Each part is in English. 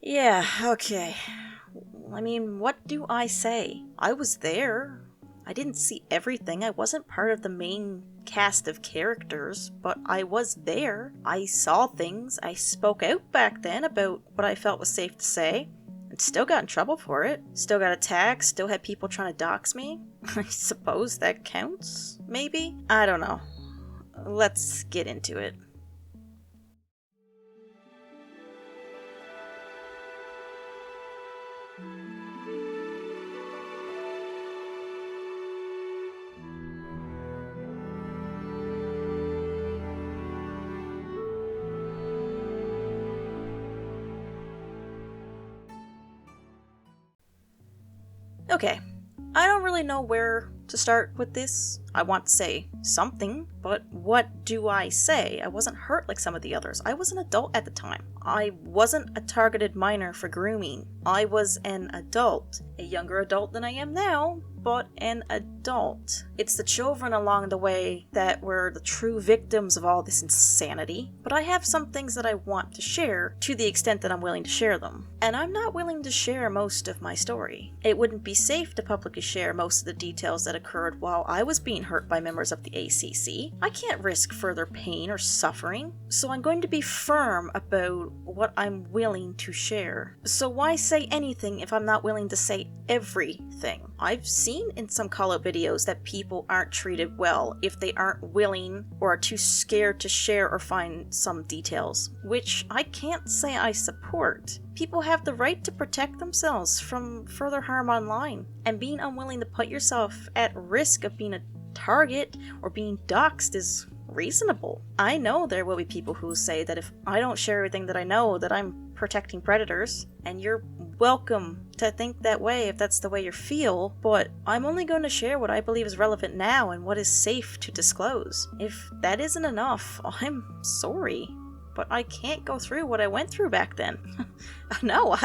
Yeah, okay. I mean, what do I say? I was there. I didn't see everything. I wasn't part of the main cast of characters, but I was there. I saw things. I spoke out back then about what I felt was safe to say. And still got in trouble for it. Still got attacked. Still had people trying to dox me. I suppose that counts? Maybe? I don't know. Let's get into it. Okay, I don't really know where to start with this. I want to say something, but what do I say? I wasn't hurt like some of the others. I was an adult at the time. I wasn't a targeted minor for grooming. I was an adult. A younger adult than I am now, but an adult. It's the children along the way that were the true victims of all this insanity, but I have some things that I want to share to the extent that I'm willing to share them. And I'm not willing to share most of my story. It wouldn't be safe to publicly share most of the details that occurred while I was being hurt by members of the ACC. I can't risk further pain or suffering, so I'm going to be firm about what I'm willing to share. So why say anything if I'm not willing to say everything? I've seen in some call-out videos that people aren't treated well if they aren't willing or are too scared to share or find some details, which I can't say I support. People have the right to protect themselves from further harm online, and being unwilling to put yourself at risk of being a target or being doxxed is reasonable. I know there will be people who say that if I don't share everything that I know, that I'm protecting predators, and you're welcome to think that way if that's the way you feel, but I'm only going to share what I believe is relevant now and what is safe to disclose. If that isn't enough, I'm sorry, but I can't go through what I went through back then. No,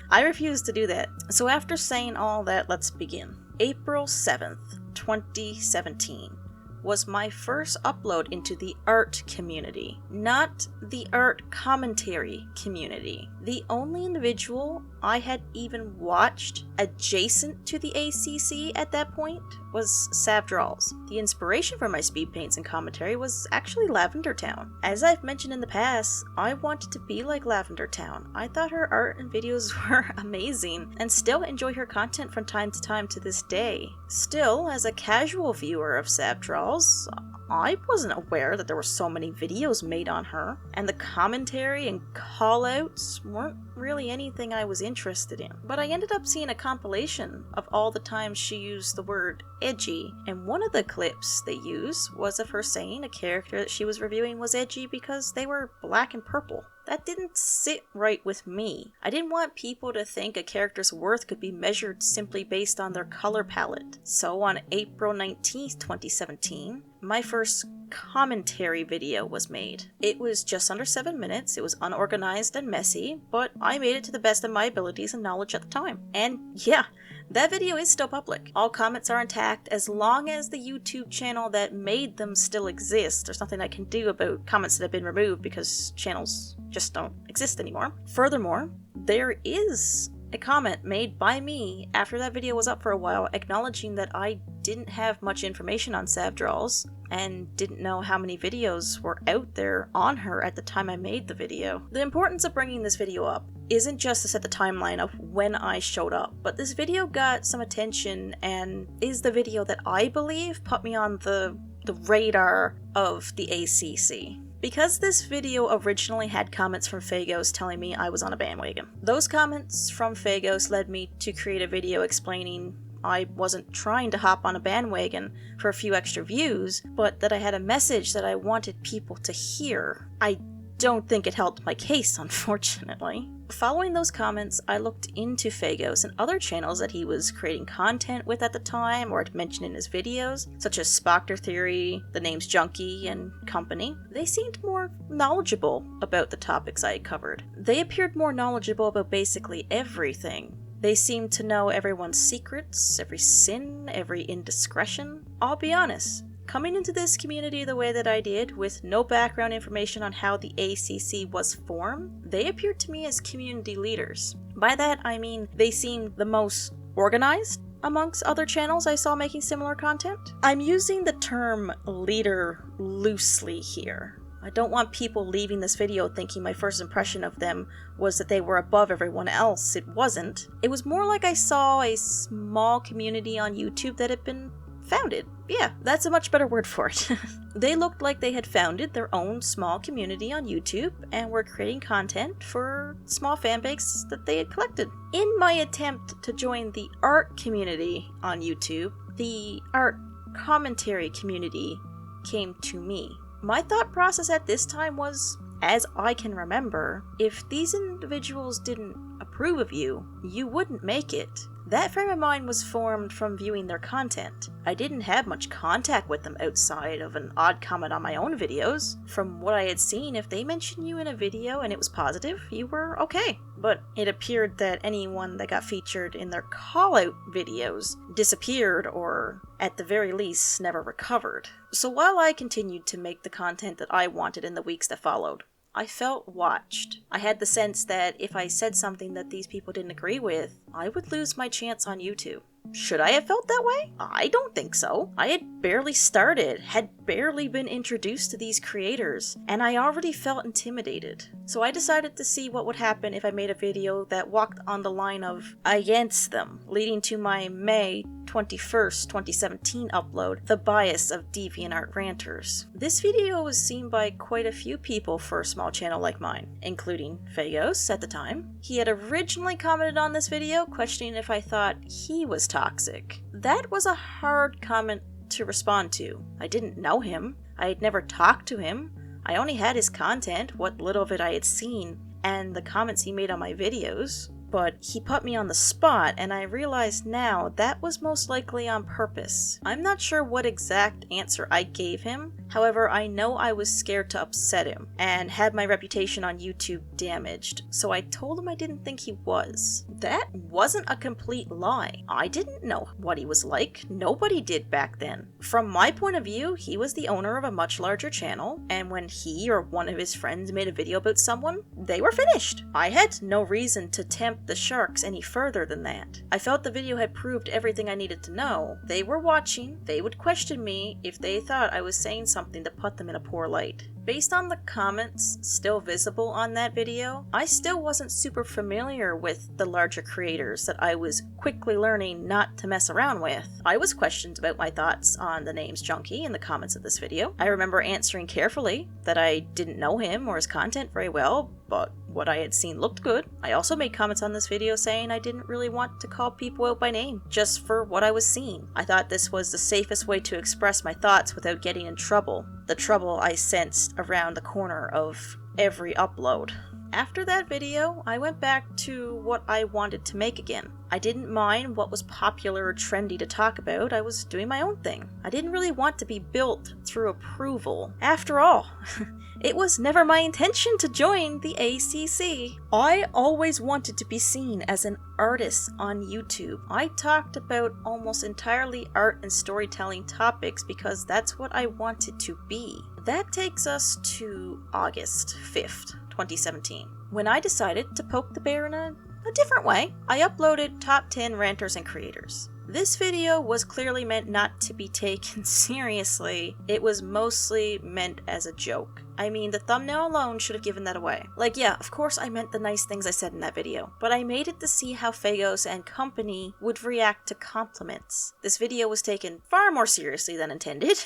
I refuse to do that. So after saying all that, let's begin. April 7th, 2017 was my first upload into the art community, not the art commentary community. The only individual I had even watched adjacent to the ACC at that point was Savdrals. The inspiration for my speed paints and commentary was actually Lavender Town. As I've mentioned in the past, I wanted to be like Lavender Town. I thought her art and videos were amazing, and still enjoy her content from time to time to this day. Still, as a casual viewer of Savdrals, I wasn't aware that there were so many videos made on her, and the commentary and callouts weren't really anything I was interested in. But I ended up seeing a compilation of all the times she used the word edgy, and one of the clips they used was of her saying a character that she was reviewing was edgy because they were black and purple. That didn't sit right with me. I didn't want people to think a character's worth could be measured simply based on their color palette. So on April 19th, 2017, my first commentary video was made. It was just under 7 minutes, it was unorganized and messy, but I made it to the best of my abilities and knowledge at the time. And yeah, that video is still public. All comments are intact as long as the YouTube channel that made them still exists. There's nothing I can do about comments that have been removed because channels just don't exist anymore. Furthermore, there is a comment made by me after that video was up for a while acknowledging that I didn't have much information on Savdrals and didn't know how many videos were out there on her at the time I made the video. The importance of bringing this video up isn't just to set the timeline of when I showed up, but this video got some attention and is the video that I believe put me on the radar of the ACC. Because this video originally had comments from Fagos telling me I was on a bandwagon. Those comments from Fagos led me to create a video explaining I wasn't trying to hop on a bandwagon for a few extra views, but that I had a message that I wanted people to hear. I don't think it helped my case, unfortunately. Following those comments, I looked into Fagos and other channels that he was creating content with at the time or had mentioned in his videos, such as Spocter Theory, The Name's Junkie, and company. They seemed more knowledgeable about the topics I had covered. They appeared more knowledgeable about basically everything. They seemed to know everyone's secrets, every sin, every indiscretion. I'll be honest, Coming into this community the way that I did, with no background information on how the ACC was formed, they appeared to me as community leaders. By that, I mean they seemed the most organized amongst other channels I saw making similar content. I'm using the term leader loosely here. I don't want people leaving this video thinking my first impression of them was that they were above everyone else. It wasn't. It was more like I saw a small community on YouTube that had been founded. Yeah, that's a much better word for it. They looked like they had founded their own small community on YouTube and were creating content for small fanbase that they had collected. In my attempt to join the art community on YouTube, the art commentary community came to me. My thought process at this time was, as I can remember, if these individuals didn't approve of you, you wouldn't make it. That frame of mind was formed from viewing their content. I didn't have much contact with them outside of an odd comment on my own videos. From what I had seen, if they mentioned you in a video and it was positive, you were okay. But it appeared that anyone that got featured in their call-out videos disappeared or, at the very least, never recovered. So while I continued to make the content that I wanted in the weeks that followed, I felt watched. I had the sense that if I said something that these people didn't agree with, I would lose my chance on YouTube. Should I have felt that way? I don't think so. I had barely started, had barely been introduced to these creators, and I already felt intimidated. So I decided to see what would happen if I made a video that walked on the line of against them, leading to my May 21st, 2017 upload, The Bias of DeviantArt Ranters. This video was seen by quite a few people for a small channel like mine, including Fagos at the time. He had originally commented on this video questioning if I thought he was toxic. That was a hard comment to respond to. I didn't know him. I had never talked to him. I only had his content, what little of it I had seen, and the comments he made on my videos. But he put me on the spot, and I realize now that was most likely on purpose. I'm not sure what exact answer I gave him, however I know I was scared to upset him, and had my reputation on YouTube damaged, so I told him I didn't think he was. That wasn't a complete lie. I didn't know what he was like. Nobody did back then. From my point of view, he was the owner of a much larger channel, and when he or one of his friends made a video about someone, they were finished. I had no reason to tempt the sharks any further than that. I felt the video had proved everything I needed to know. They were watching. They would question me if they thought I was saying something to put them in a poor light. Based on the comments still visible on that video, I still wasn't super familiar with the larger creators that I was quickly learning not to mess around with. I was questioned about my thoughts on the name's Junkie in the comments of this video. I remember answering carefully that I didn't know him or his content very well, but what I had seen looked good. I also made comments on this video saying I didn't really want to call people out by name, just for what I was seeing. I thought this was the safest way to express my thoughts without getting in trouble. The trouble I sensed around the corner of every upload. After that video, I went back to what I wanted to make again. I didn't mind what was popular or trendy to talk about. I was doing my own thing. I didn't really want to be built through approval. After all, it was never my intention to join the ACC. I always wanted to be seen as an artist on YouTube. I talked about almost entirely art and storytelling topics because that's what I wanted to be. That takes us to August 5th, 2017, when I decided to poke the bear in a different way. I uploaded Top 10 Ranters and Creators. This video was clearly meant not to be taken seriously. It was mostly meant as a joke. I mean, the thumbnail alone should have given that away. Like, yeah, of course I meant the nice things I said in that video, but I made it to see how Fagos and company would react to compliments. This video was taken far more seriously than intended,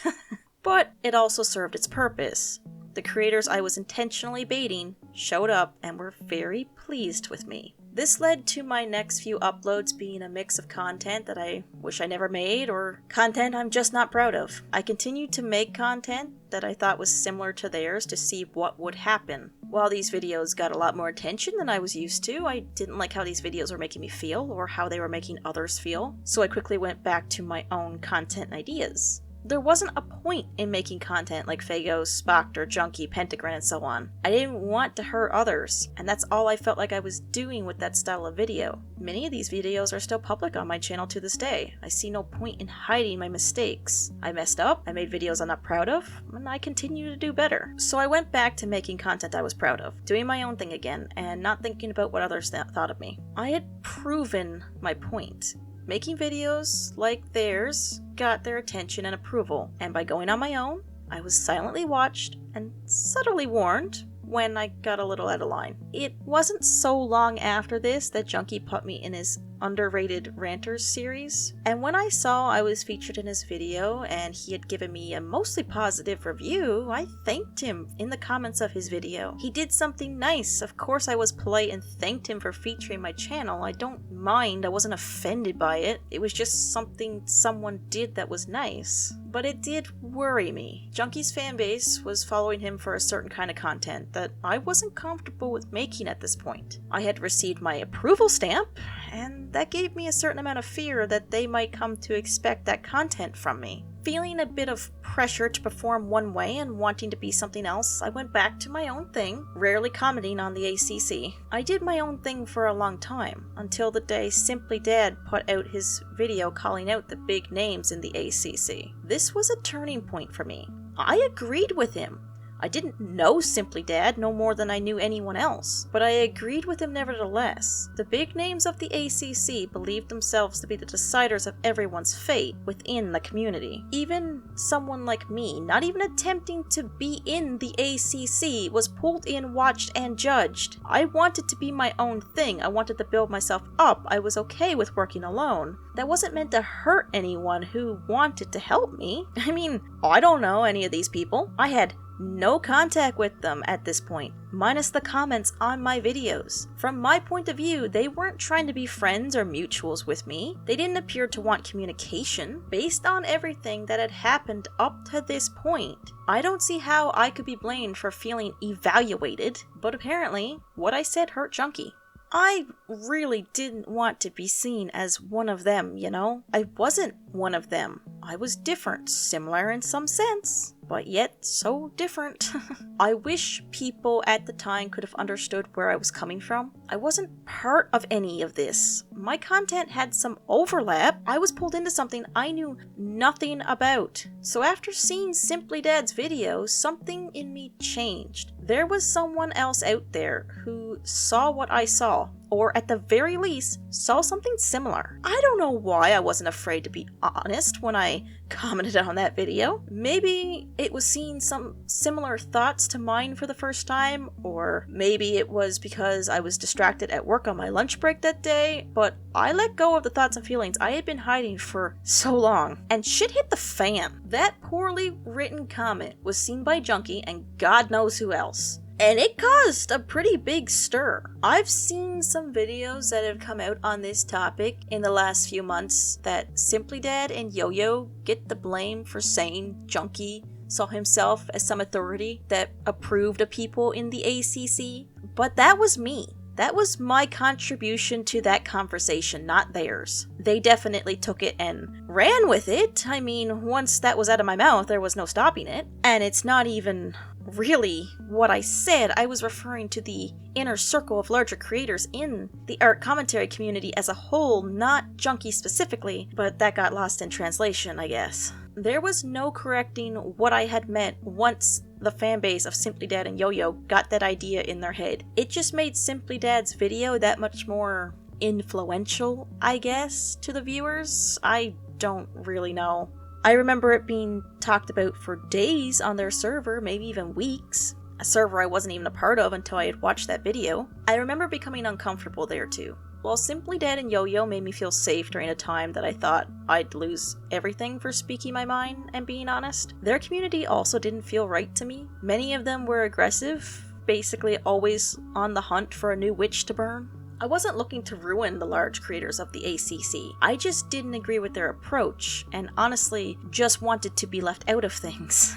but it also served its purpose. The creators I was intentionally baiting showed up and were very pleased with me. This led to my next few uploads being a mix of content that I wish I never made or content I'm just not proud of. I continued to make content that I thought was similar to theirs to see what would happen. While these videos got a lot more attention than I was used to, I didn't like how these videos were making me feel or how they were making others feel, so I quickly went back to my own content ideas. There wasn't a point in making content like Fagos, Spectre, Junkie, Pentagram, and so on. I didn't want to hurt others, and that's all I felt like I was doing with that style of video. Many of these videos are still public on my channel to this day. I see no point in hiding my mistakes. I messed up, I made videos I'm not proud of, and I continue to do better. So I went back to making content I was proud of, doing my own thing again, and not thinking about what others thought of me. I had proven my point. Making videos like theirs got their attention and approval, and by going on my own, I was silently watched and subtly warned when I got a little out of line. It wasn't so long after this that Junkie put me in his underrated Ranters series, and when I saw I was featured in his video and he had given me a mostly positive review, I thanked him in the comments of his video. He did something nice. Of course I was polite and thanked him for featuring my channel. I don't mind. I wasn't offended by it. It was just something someone did that was nice. But it did worry me. Junkie's fanbase was following him for a certain kind of content that I wasn't comfortable with making at this point. I had received my approval stamp, and that gave me a certain amount of fear that they might come to expect that content from me. Feeling a bit of pressure to perform one way and wanting to be something else, I went back to my own thing, rarely commenting on the ACC. I did my own thing for a long time, until the day Simply Dad put out his video calling out the big names in the ACC. This was a turning point for me. I agreed with him. I didn't know Simply Dad no more than I knew anyone else, but I agreed with him nevertheless. The big names of the ACC believed themselves to be the deciders of everyone's fate within the community. Even someone like me, not even attempting to be in the ACC, was pulled in, watched, and judged. I wanted to be my own thing. I wanted to build myself up. I was okay with working alone. That wasn't meant to hurt anyone who wanted to help me. I mean, I don't know any of these people. I had no contact with them at this point, minus the comments on my videos. From my point of view, they weren't trying to be friends or mutuals with me. They didn't appear to want communication. Based on everything that had happened up to this point, I don't see how I could be blamed for feeling evaluated, but apparently, what I said hurt Junkie. I really didn't want to be seen as one of them, you know? I wasn't one of them. I was different, similar in some sense, but yet so different. I wish people at the time could have understood where I was coming from. I wasn't part of any of this. My content had some overlap. I was pulled into something I knew nothing about. So after seeing Simply Dad's video, something in me changed. There was someone else out there who saw what I saw, or at the very least, saw something similar. I don't know why I wasn't afraid to be honest when I commented on that video. Maybe it was seeing some similar thoughts to mine for the first time, or maybe it was because I was distracted at work on my lunch break that day, but I let go of the thoughts and feelings I had been hiding for so long, and shit hit the fan. That poorly written comment was seen by Junkie and God knows who else. And it caused a pretty big stir. I've seen some videos that have come out on this topic in the last few months that Simply Dad and Yo-Yo get the blame for saying Junkie saw himself as some authority that approved of people in the ACC. But that was me. That was my contribution to that conversation, not theirs. They definitely took it and ran with it. I mean, once that was out of my mouth, there was no stopping it. And it's not even really what I said. I was referring to the inner circle of larger creators in the art commentary community as a whole, not Junkie specifically, but that got lost in translation, I guess. There was no correcting what I had meant once the fanbase of Simply Dad and Yo-Yo got that idea in their head. It just made Simply Dad's video that much more influential, I guess, to the viewers. I don't really know. I remember it being talked about for days on their server, maybe even weeks. A server I wasn't even a part of until I had watched that video. I remember becoming uncomfortable there too. While Simply Dad and Yo-Yo made me feel safe during a time that I thought I'd lose everything for speaking my mind and being honest, their community also didn't feel right to me. Many of them were aggressive, basically always on the hunt for a new witch to burn. I wasn't looking to ruin the large creators of the ACC. I just didn't agree with their approach, and honestly, just wanted to be left out of things.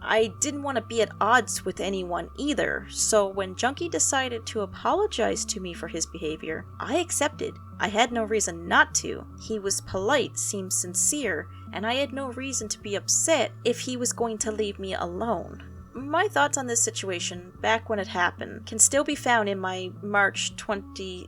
I didn't want to be at odds with anyone either, so when Junkie decided to apologize to me for his behavior, I accepted. I had no reason not to. He was polite, seemed sincere, and I had no reason to be upset if he was going to leave me alone. My thoughts on this situation, back when it happened, can still be found in my March 27th,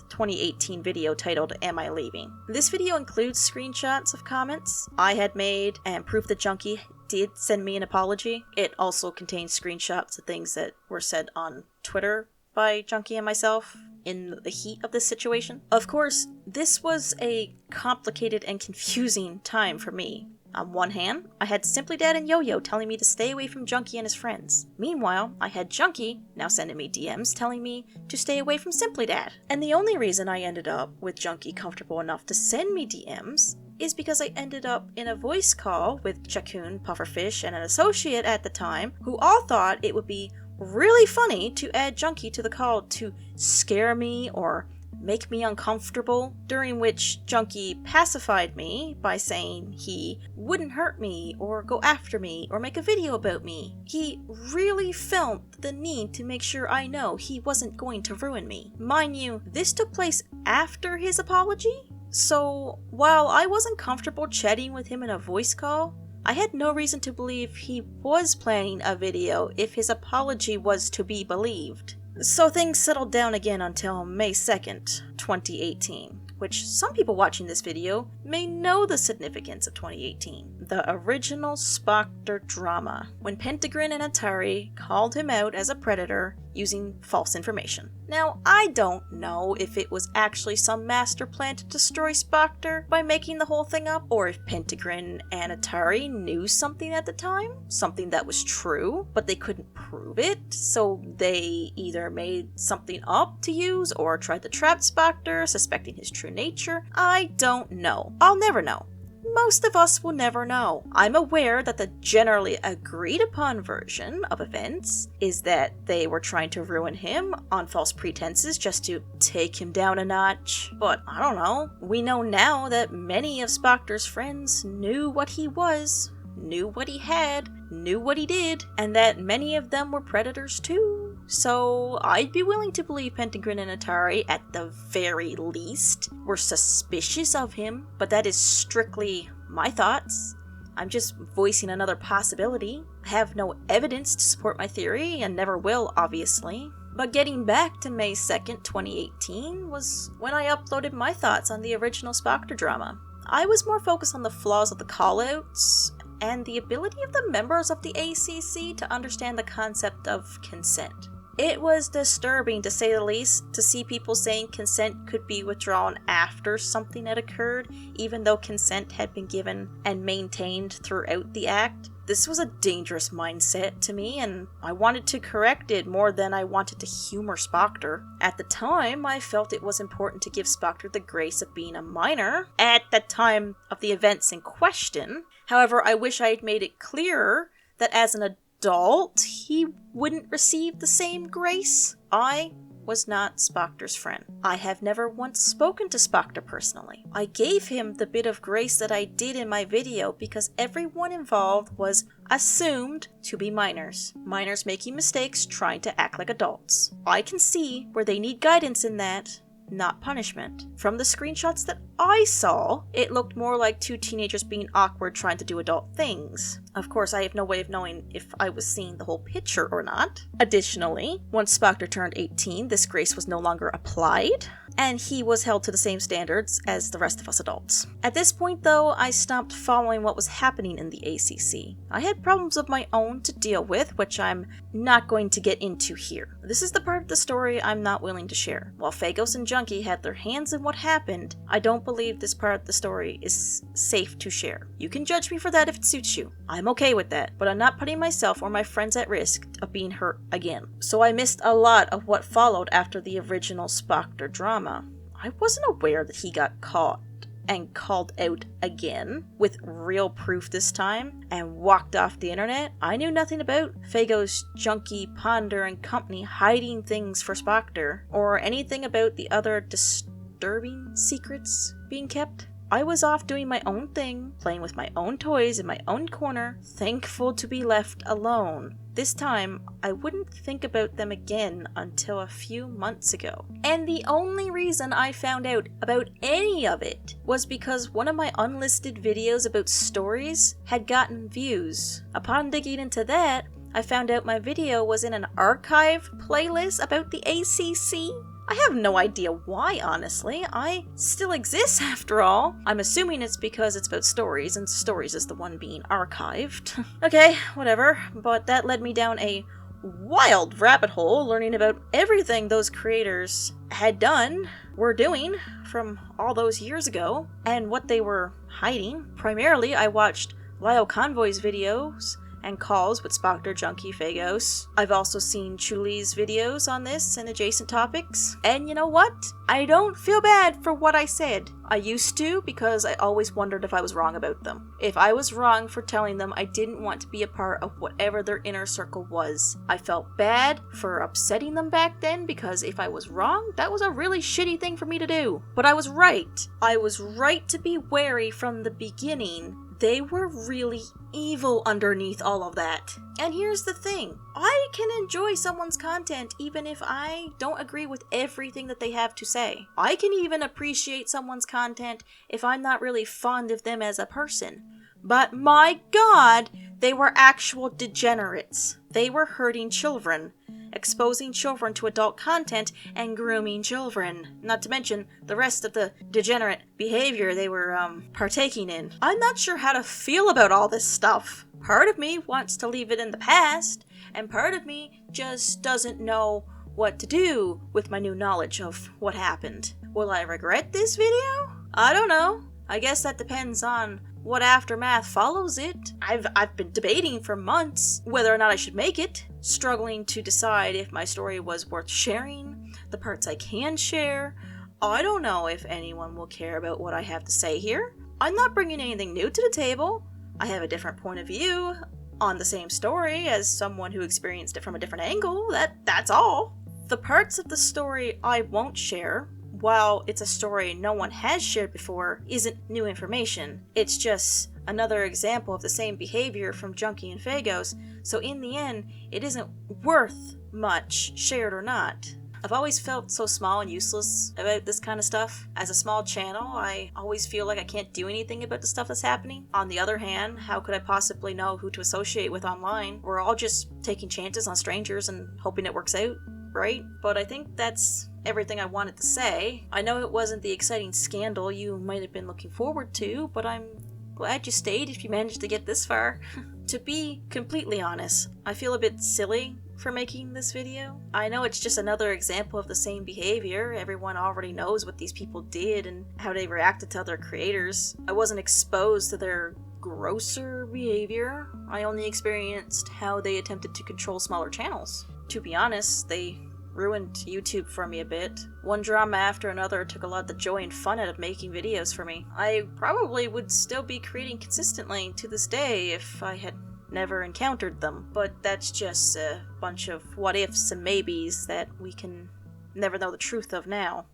2018 video titled Am I Leaving? This video includes screenshots of comments I had made and proof that Junkie did send me an apology. It also contains screenshots of things that were said on Twitter by Junkie and myself in the heat of this situation. Of course, this was a complicated and confusing time for me. On one hand, I had Simply Dad and Yo-Yo telling me to stay away from Junkie and his friends. Meanwhile, I had Junkie now sending me DMs telling me to stay away from Simply Dad. And the only reason I ended up with Junkie comfortable enough to send me DMs is because I ended up in a voice call with Chakun, Pufferfish, and an associate at the time who all thought it would be really funny to add Junkie to the call to scare me or make me uncomfortable, during which Junkie pacified me by saying he wouldn't hurt me or go after me or make a video about me. He really felt the need to make sure I know he wasn't going to ruin me. Mind you, this took place after his apology, so while I wasn't comfortable chatting with him in a voice call, I had no reason to believe he was planning a video if his apology was to be believed. So things settled down again until May 2nd, 2018, which some people watching this video may know the significance of 2018. The original Spoctor drama, when Pentagrin and Atari called him out as a predator using false information. Now, I don't know if it was actually some master plan to destroy Spoctor by making the whole thing up, or if Pentagrin and Atari knew something at the time, something that was true, but they couldn't prove it, so they either made something up to use or tried to trap Spoctor, suspecting his true nature. I don't know. I'll never know. Most of us will never know. I'm aware that the generally agreed upon version of events is that they were trying to ruin him on false pretenses just to take him down a notch. But I don't know. We know now that many of Spoctor's friends knew what he was, knew what he had, knew what he did, and that many of them were predators too. So I'd be willing to believe Pentagrin and Atari, at the very least, were suspicious of him, but that is strictly my thoughts. I'm just voicing another possibility. I have no evidence to support my theory, and never will, obviously. But getting back to May 2nd, 2018 was when I uploaded my thoughts on the original Spoctor drama. I was more focused on the flaws of the callouts and the ability of the members of the ACC to understand the concept of consent. It was disturbing, to say the least, to see people saying consent could be withdrawn after something had occurred, even though consent had been given and maintained throughout the act. This was a dangerous mindset to me, and I wanted to correct it more than I wanted to humor Spoctor. At the time, I felt it was important to give Spoctor the grace of being a minor at the time of the events in question. However, I wish I had made it clearer that as an adult, he wouldn't receive the same grace. I was not Spoctor's friend. I have never once spoken to Spoctor personally. I gave him the bit of grace that I did in my video because everyone involved was assumed to be minors. Minors making mistakes, trying to act like adults. I can see where they need guidance in that, not punishment. From the screenshots that I saw, it looked more like two teenagers being awkward trying to do adult things. Of course, I have no way of knowing if I was seeing the whole picture or not. Additionally, once Spoctor turned 18, this grace was no longer applied, and he was held to the same standards as the rest of us adults. At this point, though, I stopped following what was happening in the ACC. I had problems of my own to deal with, which I'm not going to get into here. This is the part of the story I'm not willing to share. While Phagos and Junkie had their hands in what happened, I don't believe this part of the story is safe to share. You can judge me for that if it suits you. I'm okay with that, but I'm not putting myself or my friends at risk of being hurt again. So I missed a lot of what followed after the original Spoctor drama. I wasn't aware that he got caught and called out again, with real proof this time, and walked off the internet. I knew nothing about Phagos, Junkie, Ponder, and company hiding things for Spoctor, or anything about the other disturbing secrets being kept. I was off doing my own thing, playing with my own toys in my own corner, thankful to be left alone. This time, I wouldn't think about them again until a few months ago. And the only reason I found out about any of it was because one of my unlisted videos about stories had gotten views. Upon digging into that, I found out my video was in an archive playlist about the ACC. I have no idea why, honestly. I still exist after all. I'm assuming it's because it's about stories, and stories is the one being archived. Okay, whatever. But that led me down a wild rabbit hole, learning about everything those creators had done, were doing from all those years ago, and what they were hiding. Primarily, I watched Lyle Convoy's videos and calls with Spoctor, Junkie, Phagos. I've also seen Chuli's videos on this and adjacent topics. And you know what? I don't feel bad for what I said. I used to, because I always wondered if I was wrong about them. If I was wrong for telling them I didn't want to be a part of whatever their inner circle was. I felt bad for upsetting them back then, because if I was wrong, that was a really shitty thing for me to do. But I was right. I was right to be wary from the beginning. They were really evil underneath all of that. And here's the thing. I can enjoy someone's content even if I don't agree with everything that they have to say. I can even appreciate someone's content if I'm not really fond of them as a person. But my God, they were actual degenerates. They were hurting children, exposing children to adult content, and grooming children. Not to mention the rest of the degenerate behavior they were partaking in. I'm not sure how to feel about all this stuff. Part of me wants to leave it in the past, and part of me just doesn't know what to do with my new knowledge of what happened. Will I regret this video? I don't know. I guess that depends on what aftermath follows it. I've been debating for months whether or not I should make it, struggling to decide if my story was worth sharing, the parts I can share. I don't know if anyone will care about what I have to say here. I'm not bringing anything new to the table. I have a different point of view on the same story as someone who experienced it from a different angle. That's all. The parts of the story I won't share, while it's a story no one has shared before, isn't new information. It's just another example of the same behavior from Junkie and Phagos, so in the end, it isn't worth much, shared or not. I've always felt so small and useless about this kind of stuff. As a small channel, I always feel like I can't do anything about the stuff that's happening. On the other hand, how could I possibly know who to associate with online? We're all just taking chances on strangers and hoping it works out, right? But I think that's everything I wanted to say. I know it wasn't the exciting scandal you might have been looking forward to, but I'm glad you stayed if you managed to get this far. To be completely honest, I feel a bit silly for making this video. I know it's just another example of the same behavior. Everyone already knows what these people did and how they reacted to other creators. I wasn't exposed to their grosser behavior. I only experienced how they attempted to control smaller channels. To be honest, they ruined YouTube for me a bit. One drama after another took a lot of the joy and fun out of making videos for me. I probably would still be creating consistently to this day if I had never encountered them, but that's just a bunch of what ifs and maybes that we can never know the truth of now.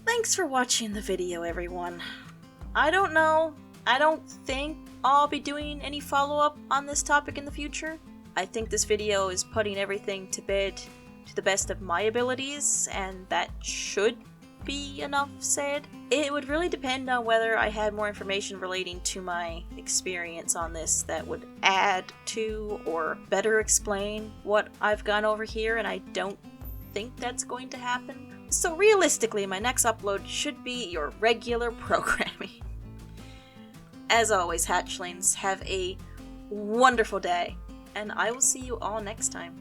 Thanks for watching the video, everyone. I don't know. I don't think I'll be doing any follow-up on this topic in the future. I think this video is putting everything to bed to the best of my abilities, and that should be enough said. It would really depend on whether I had more information relating to my experience on this that would add to or better explain what I've gone over here, and I don't think that's going to happen. So realistically, my next upload should be your regular programming. As always, hatchlings, have a wonderful day, and I will see you all next time.